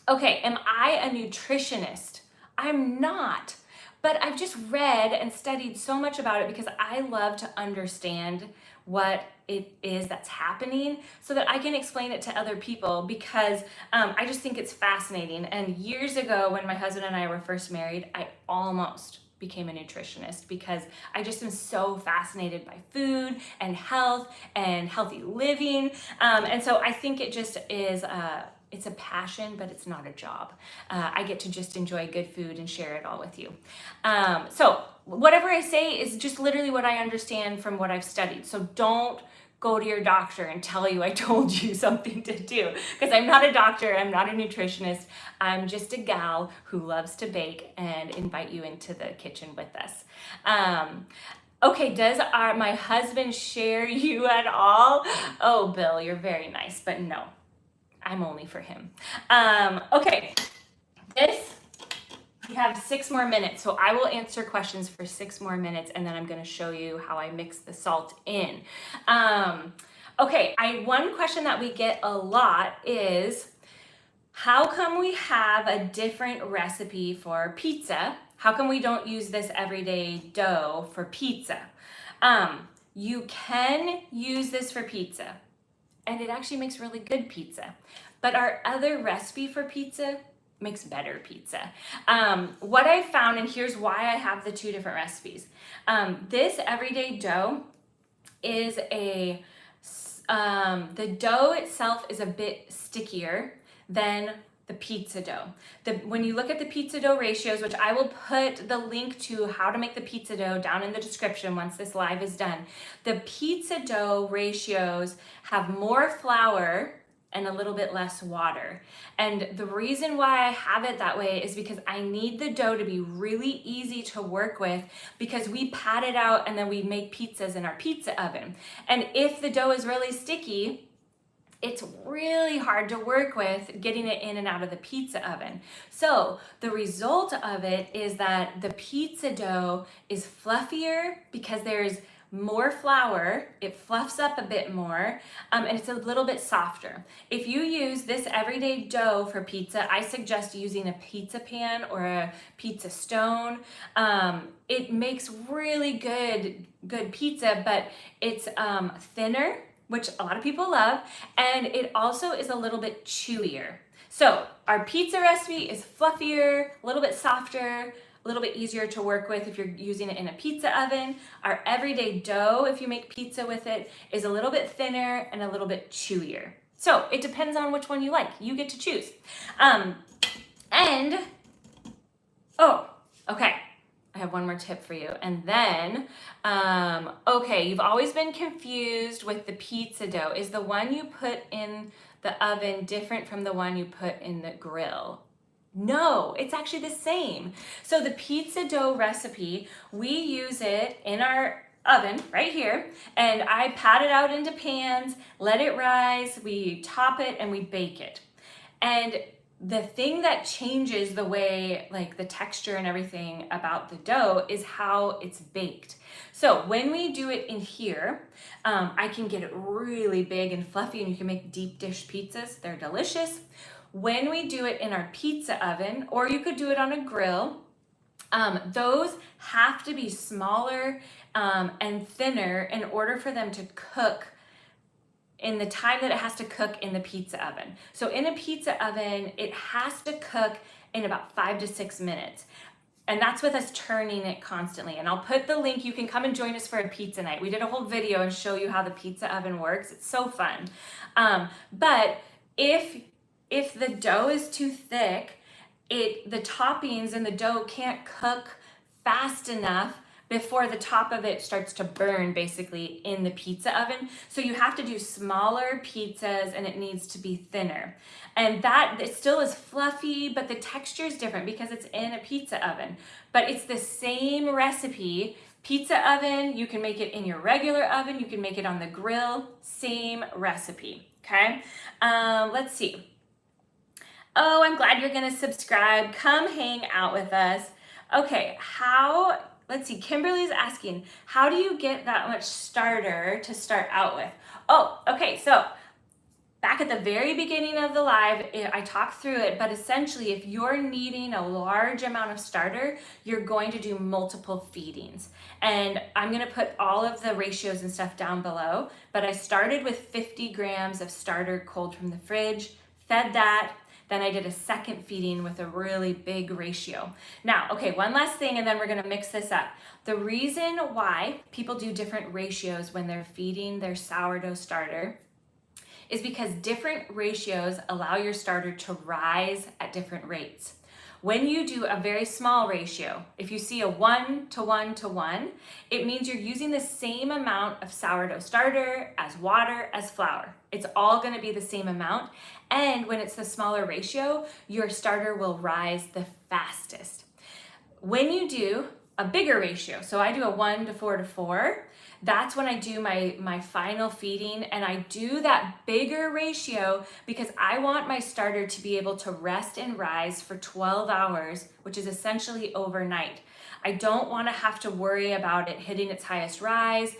Okay, am I a nutritionist? I'm not. But I've just read and studied so much about it because I love to understand what it is that's happening so that I can explain it to other people because I just think it's fascinating. And years ago when my husband and I were first married, I almost became a nutritionist because I just am so fascinated by food and health and healthy living. And so I think it just is it's a passion, but it's not a job. I get to just enjoy good food and share it all with you. So whatever I say is just literally what I understand from what I've studied. So don't go to your doctor and tell you I told you something to do because I'm not a doctor, I'm not a nutritionist. I'm just a gal who loves to bake and invite you into the kitchen with us. Okay, does my husband share you at all? Oh, Bill, you're very nice, but no. I'm only for him. Okay, we have 6 more minutes, so I will answer questions for 6 more minutes, and then I'm going to show you how I mix the salt in. Okay, one question that we get a lot is, how come we have a different recipe for pizza? How come we don't use this everyday dough for pizza? You can use this for pizza, and it actually makes really good pizza. But our other recipe for pizza makes better pizza. What I found, and here's why I have the 2 different recipes. This everyday dough is the dough itself is a bit stickier than the pizza dough. When you look at the pizza dough ratios, which I will put the link to how to make the pizza dough down in the description once this live is done, the pizza dough ratios have more flour and a little bit less water. And the reason why I have it that way is because I need the dough to be really easy to work with, because we pat it out and then we make pizzas in our pizza oven. And if the dough is really sticky, it's really hard to work with getting it in and out of the pizza oven. So the result of it is that the pizza dough is fluffier because there's more flour, it fluffs up a bit more, and it's a little bit softer. If you use this everyday dough for pizza, I suggest using a pizza pan or a pizza stone. It makes really good pizza, but it's thinner, which a lot of people love, and it also is a little bit chewier. So our pizza recipe is fluffier, a little bit softer, a little bit easier to work with if you're using it in a pizza oven. Our everyday dough, if you make pizza with it, is a little bit thinner and a little bit chewier. So it depends on which one you like. You get to choose. Okay. I have one more tip for you. And then, okay, you've always been confused with the pizza dough. Is the one you put in the oven different from the one you put in the grill? No, it's actually the same. So the pizza dough recipe, we use it in our oven right here, and I pat it out into pans, let it rise, we top it, and we bake it. And the thing that changes the way, like the texture and everything about the dough, is how it's baked. So when we do it in here, I can get it really big and fluffy, and you can make deep dish pizzas. They're delicious. When we do it in our pizza oven, or you could do it on a grill, those have to be smaller and thinner in order for them to cook in the time that it has to cook in the pizza oven. So in a pizza oven, it has to cook in about 5 to 6 minutes. And that's with us turning it constantly. And I'll put the link. You can come and join us for a pizza night. We did a whole video and show you how the pizza oven works. It's so fun. But if the dough is too thick, the toppings in the dough can't cook fast enough before the top of it starts to burn, basically, in the pizza oven. So you have to do smaller pizzas, and it needs to be thinner. And that, it still is fluffy, but the texture is different because it's in a pizza oven. But it's the same recipe. Pizza oven, you can make it in your regular oven, you can make it on the grill, same recipe, okay? Let's see. Oh, I'm glad you're gonna subscribe. Come hang out with us. Okay, let's see, Kimberly's asking, how do you get that much starter to start out with? Oh, okay, so back at the very beginning of the live, I talked through it, but essentially if you're needing a large amount of starter, you're going to do multiple feedings. And I'm gonna put all of the ratios and stuff down below, but I started with 50 grams of starter cold from the fridge, fed that, then I did a second feeding with a really big ratio. Now, okay, one last thing, and then we're gonna mix this up. The reason why people do different ratios when they're feeding their sourdough starter is because different ratios allow your starter to rise at different rates. When you do a very small ratio, if you see a 1 to 1 to 1, it means you're using the same amount of sourdough starter as water as flour. It's all gonna be the same amount. And when it's the smaller ratio, your starter will rise the fastest. When you do a bigger ratio, so I do a 1 to 4 to 4, that's when I do my final feeding, and I do that bigger ratio because I want my starter to be able to rest and rise for 12 hours, which is essentially overnight. I don't want to have to worry about it hitting its highest rise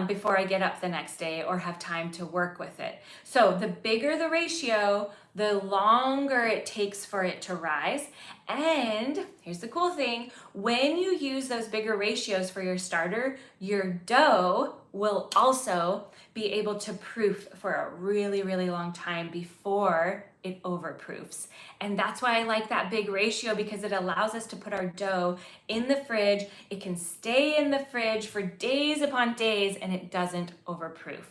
before I get up the next day or have time to work with it. So the bigger the ratio, the longer it takes for it to rise. And here's the cool thing, when you use those bigger ratios for your starter, your dough will also be able to proof for a really, really long time before it overproofs. And that's why I like that big ratio, because it allows us to put our dough in the fridge. It can stay in the fridge for days upon days and it doesn't overproof.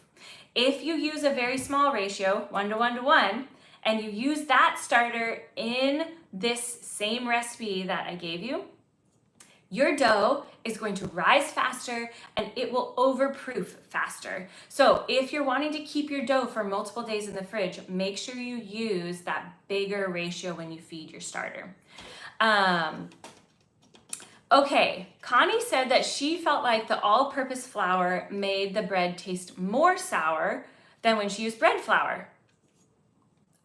If you use a very small ratio, 1 to 1 to 1, and you use that starter in this same recipe that I gave you, your dough is going to rise faster and it will overproof faster. So if you're wanting to keep your dough for multiple days in the fridge, make sure you use that bigger ratio when you feed your starter. Okay, Connie said that she felt like the all-purpose flour made the bread taste more sour than when she used bread flour.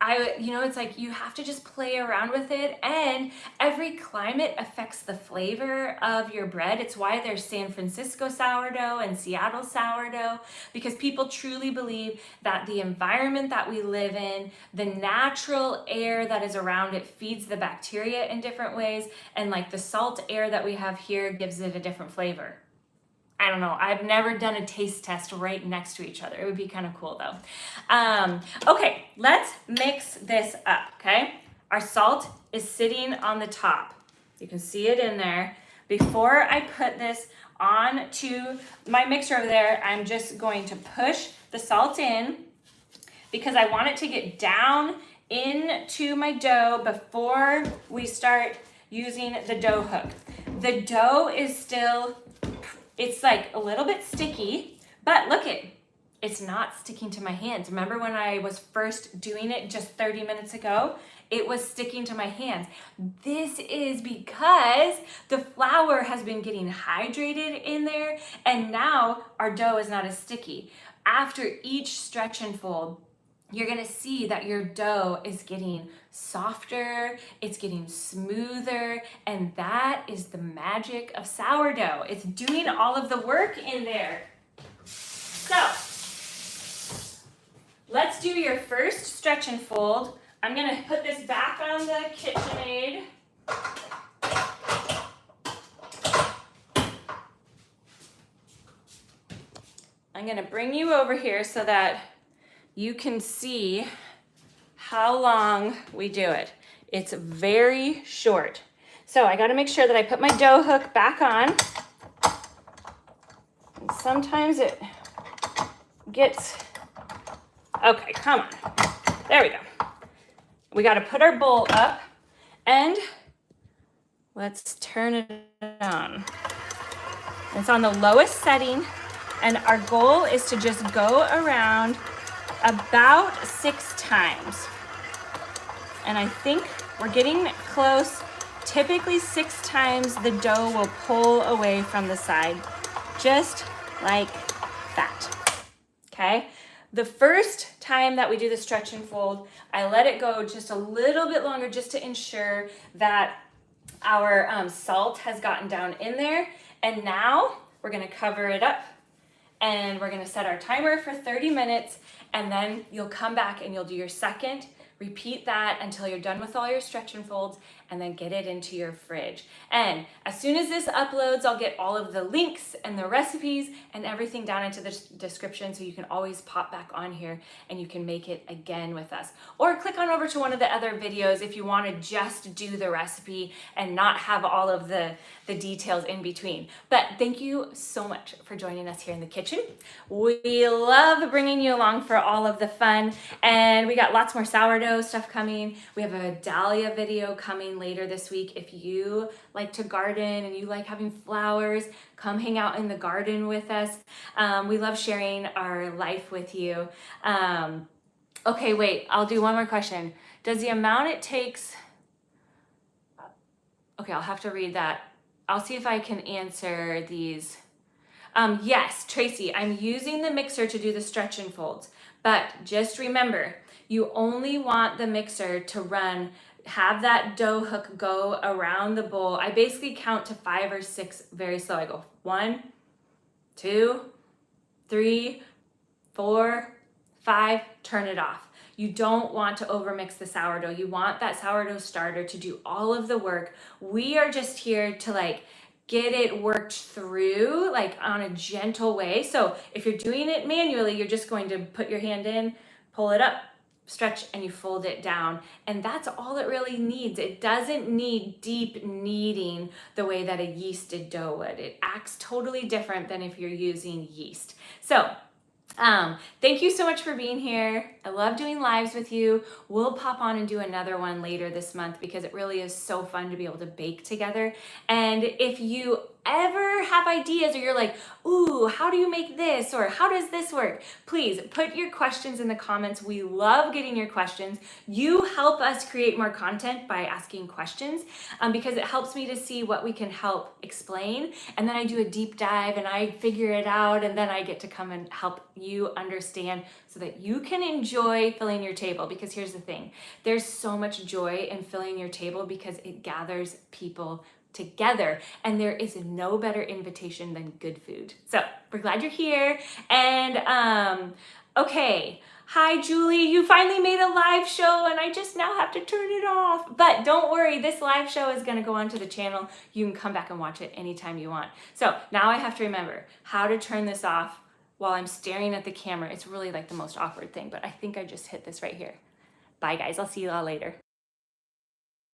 It's like you have to just play around with it, and every climate affects the flavor of your bread. It's why there's San Francisco sourdough and Seattle sourdough, because people truly believe that the environment that we live in, the natural air that is around it feeds the bacteria in different ways, and like the salt air that we have here gives it a different flavor. I don't know. I've never done a taste test right next to each other. It would be kind of cool though. Okay, let's mix this up, okay? Our salt is sitting on the top. You can see it in there. Before I put this onto my mixer over there, I'm just going to push the salt in because I want it to get down into my dough before we start using the dough hook. The dough is still, it's like a little bit sticky, but look it's not sticking to my hands. Remember when I was first doing it just 30 minutes ago? It was sticking to my hands. This is because the flour has been getting hydrated in there, and now our dough is not as sticky. After each stretch and fold, you're gonna see that your dough is getting softer, it's getting smoother, and that is the magic of sourdough. It's doing all of the work in there. So, let's do your first stretch and fold. I'm gonna put this back on the KitchenAid. I'm gonna bring you over here so that you can see how long we do it. It's very short. So I gotta make sure that I put my dough hook back on. And sometimes it gets, okay, come on. There we go. We gotta put our bowl up and let's turn it on. It's on the lowest setting, and our goal is to just go around about 6 times. And I think we're getting close. Typically 6 times the dough will pull away from the side, just like that, okay? The first time that we do the stretch and fold, I let it go just a little bit longer just to ensure that our salt has gotten down in there. And now we're gonna cover it up and we're gonna set our timer for 30 minutes, and then you'll come back and you'll do your second. Repeat that until you're done with all your stretch and folds, and then get it into your fridge. And as soon as this uploads, I'll get all of the links and the recipes and everything down into the description, so you can always pop back on here and you can make it again with us. Or click on over to one of the other videos if you want to just do the recipe and not have all of the details in between. But thank you so much for joining us here in the kitchen. We love bringing you along for all of the fun, and we got lots more sourdough stuff coming. We have a dahlia video coming later this week. If you like to garden and you like having flowers, come hang out in the garden with us. We love sharing our life with you. Okay, wait, I'll do one more question. Does the amount it takes, okay, I'll have to read that. I'll see if I can answer these. Yes, Tracy, I'm using the mixer to do the stretch and folds, but just remember, you only want the mixer to run, have that dough hook go around the bowl. I basically count to 5 or 6 very slow. I go 1, 2, 3, 4, 5, turn it off. You don't want to overmix the sourdough. You want that sourdough starter to do all of the work. We are just here to like get it worked through like on a gentle way. So if you're doing it manually, you're just going to put your hand in, pull it up, stretch, and you fold it down. And that's all it really needs. It doesn't need deep kneading the way that a yeasted dough would. It acts totally different than if you're using yeast. So thank you so much for being here. I love doing lives with you. We'll pop on and do another one later this month because it really is so fun to be able to bake together. And if you ever have ideas or you're like, ooh, how do you make this? Or how does this work? Please put your questions in the comments. We love getting your questions. You help us create more content by asking questions because it helps me to see what we can help explain. And then I do a deep dive and I figure it out, and then I get to come and help you understand so that you can enjoy filling your table. Because here's the thing, there's so much joy in filling your table because it gathers people together, and there is no better invitation than good food. So we're glad you're here. And okay, hi Julie, you finally made a live show and I just now have to turn it off. But don't worry, this live show is going to go onto the channel. You can come back and watch it anytime you want. So now I have to remember how to turn this off while I'm staring at the camera. It's really like the most awkward thing, but I think I just hit this right here. Bye guys, I'll see you all later.